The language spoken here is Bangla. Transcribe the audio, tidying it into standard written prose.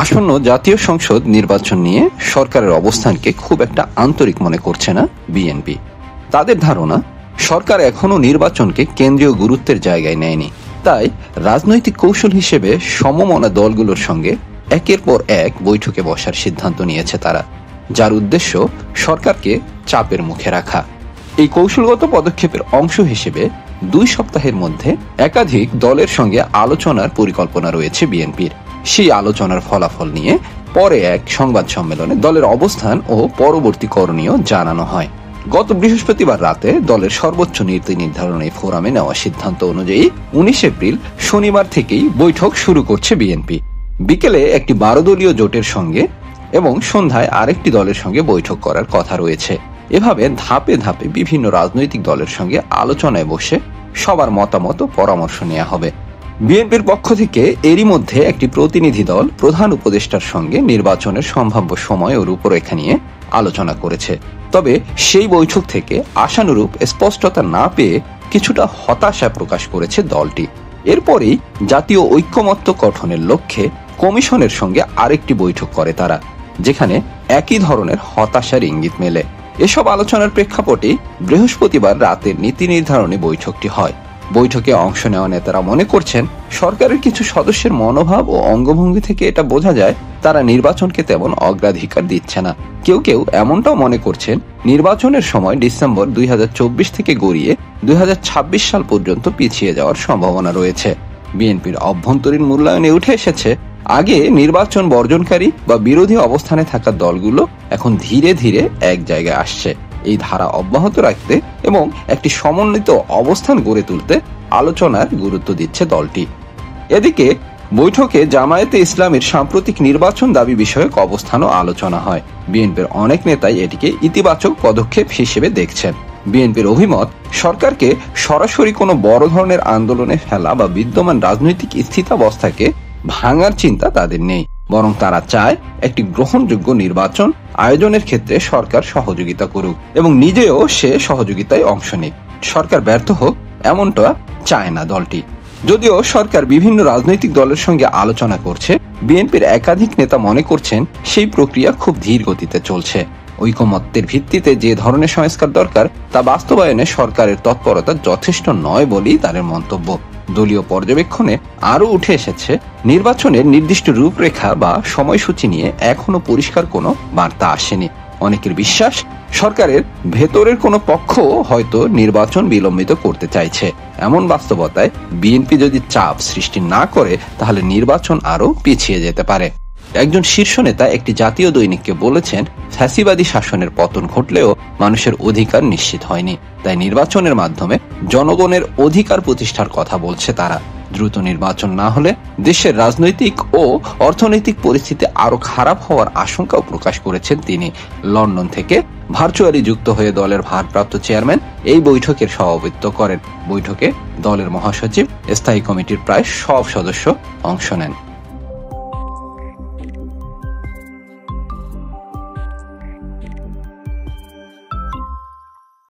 আসন্ন জাতীয় সংসদ নির্বাচন নিয়ে সরকারের অবস্থানকে খুব একটা আন্তরিক মনে করছে না বিএনপি। তাদের ধারণা, সরকার এখনো নির্বাচনকে কেন্দ্রীয় গুরুত্বের জায়গায় নেয়নি। তাই রাজনৈতিক কৌশল হিসেবে সমমনা দলগুলোর সঙ্গে একের পর এক বৈঠকে বসার সিদ্ধান্ত নিয়েছে তারা, যার উদ্দেশ্য সরকারকে চাপের মুখে রাখা। এই কৌশলগত পদক্ষেপের অংশ হিসেবে 2 সপ্তাহের মধ্যে একাধিক দলের সঙ্গে আলোচনার পরিকল্পনা রয়েছে বিএনপির। সেই আলোচনার ফলাফল নিয়ে পরে এক সংবাদ সম্মেলনে দলের অবস্থান ও পরবর্তী করণীয় জানানো হয়। গত বৃহস্পতিবার রাতে দলের সর্বোচ্চ নীতি নির্ধারণী ফোরামে নেওয়া সিদ্ধান্ত অনুযায়ী 19 এপ্রিল শনিবার থেকেই বৈঠক শুরু করছে বিএনপি। বিকেলে একটি 12 দলীয় জোটের সঙ্গে এবং সন্ধ্যায় আরেকটি দলের সঙ্গে বৈঠক করার কথা রয়েছে। এভাবে ধাপে ধাপে বিভিন্ন রাজনৈতিক দলের সঙ্গে আলোচনায় বসে সবার মতামত ও পরামর্শ নেওয়া হবে। বিএনপির পক্ষ থেকে এরই মধ্যে একটি প্রতিনিধি দল প্রধান উপদেষ্টার সঙ্গে নির্বাচনের সম্ভাব্য সময় ও রূপরেখা নিয়ে আলোচনা করেছে। তবে সেই বৈঠক থেকে আশানুরূপ স্পষ্টতা না পেয়ে কিছুটা হতাশা প্রকাশ করেছে দলটি। এরপরেই জাতীয় ঐক্যমত্য গঠনের লক্ষ্যে কমিশনের সঙ্গে আরেকটি বৈঠক করে তারা, যেখানে একই ধরনের হতাশার ইঙ্গিত মেলে। এসব আলোচনার প্রেক্ষাপটে বৃহস্পতিবার রাতের নীতি নির্ধারণী বৈঠকটি হয়। বৈঠকে অংশ নেওয়া নেতারা মনে করছেন, সরকারের কিছু সদস্যের মনোভাব ও অঙ্গভঙ্গি থেকে এটা বোঝা যায় তারা নির্বাচনকে তেমন অগ্রাধিকার দিচ্ছে না। কেউ কেউ এমনটাও মনে করছেন, নির্বাচনের সময় ডিসেম্বর 2024 থেকে গড়িয়ে 2026 সাল পর্যন্ত পিছিয়ে যাওয়ার সম্ভাবনা রয়েছে। বিএনপির অভ্যন্তরীণ মূল্যায়নে উঠে এসেছে, আগে নির্বাচন বর্জনকারী বা বিরোধী অবস্থানে থাকা দলগুলো এখন ধীরে ধীরে এক জায়গায় আসছে। এই ধারা অব্যাহত রাখতে এবং একটি সমন্বিত অবস্থান গড়ে তুলতে আলোচনার গুরুত্ব দিচ্ছে দলটি। এদিকে বৈঠকে জামায়াতে ইসলামের সাম্প্রতিক নির্বাচন দাবি বিষয়ক অবস্থানও আলোচনা হয়। বিএনপির অনেক নেতাই এটিকে ইতিবাচক পদক্ষেপ হিসেবে দেখছেন। বিএনপির অভিমত, সরকারকে সরাসরি কোনো বড় ধরনের আন্দোলনে ফেলা বা বিদ্যমান রাজনৈতিক স্থিতাবস্থাকে ভাঙার চিন্তা তাদের নেই, বরং তারা চায় একটি গ্রহণযোগ্য নির্বাচন আয়োজনের ক্ষেত্রে সরকার সহযোগিতা করুক এবং নিজেও সে সহযোগিতায় অংশ নিক। সরকার ব্যর্থ হোক এমনটা চায় না দলটি। যদিও সরকার বিভিন্ন রাজনৈতিক দলের সঙ্গে আলোচনা করছে, বিএনপির একাধিক নেতা মনে করছেন সেই প্রক্রিয়া খুব ধীর গতিতে চলছে। ঐকমত্যের ভিত্তিতে যে ধরনের সংস্কার দরকার তা বাস্তবায়নে সরকারের তৎপরতা যথেষ্ট নয় বলেই তাদের মন্তব্য। দলীয় পর্যবেক্ষণে আরও উঠে এসেছে, নির্বাচনের নির্দিষ্ট রূপরেখা বা সময়সূচি নিয়ে এখনো পরিষ্কার কোনো বার্তা আসেনি। অনেকের বিশ্বাস, সরকারের ভেতরের কোনো পক্ষ হয়তো নির্বাচন বিলম্বিত করতে চাইছে। এমন বাস্তবতায় বিএনপি যদি চাপ সৃষ্টি না করে তাহলে নির্বাচন আরও পিছিয়ে যেতে পারে। একজন শীর্ষ নেতা একটি জাতীয় দৈনিককে বলেছেন, ফ্যাসিবাদী শাসনের পতন ঘটলেও মানুষের অধিকার নিশ্চিত হয়নি, তাই নির্বাচনের মাধ্যমে জনগণের অধিকার প্রতিষ্ঠার কথা বলছে তারা। দ্রুত নির্বাচন না হলে দেশের রাজনৈতিক ও অর্থনৈতিক পরিস্থিতি আরো খারাপ হওয়ার আশঙ্কাও প্রকাশ করেছেন তিনি। লন্ডন থেকে ভার্চুয়ালি যুক্ত হয়ে দলের ভারপ্রাপ্ত চেয়ারম্যান এই বৈঠকের সভাপতিত্ব করেন। বৈঠকে দলের মহাসচিব, স্থায়ী কমিটির প্রায় সব সদস্য অংশ নেন।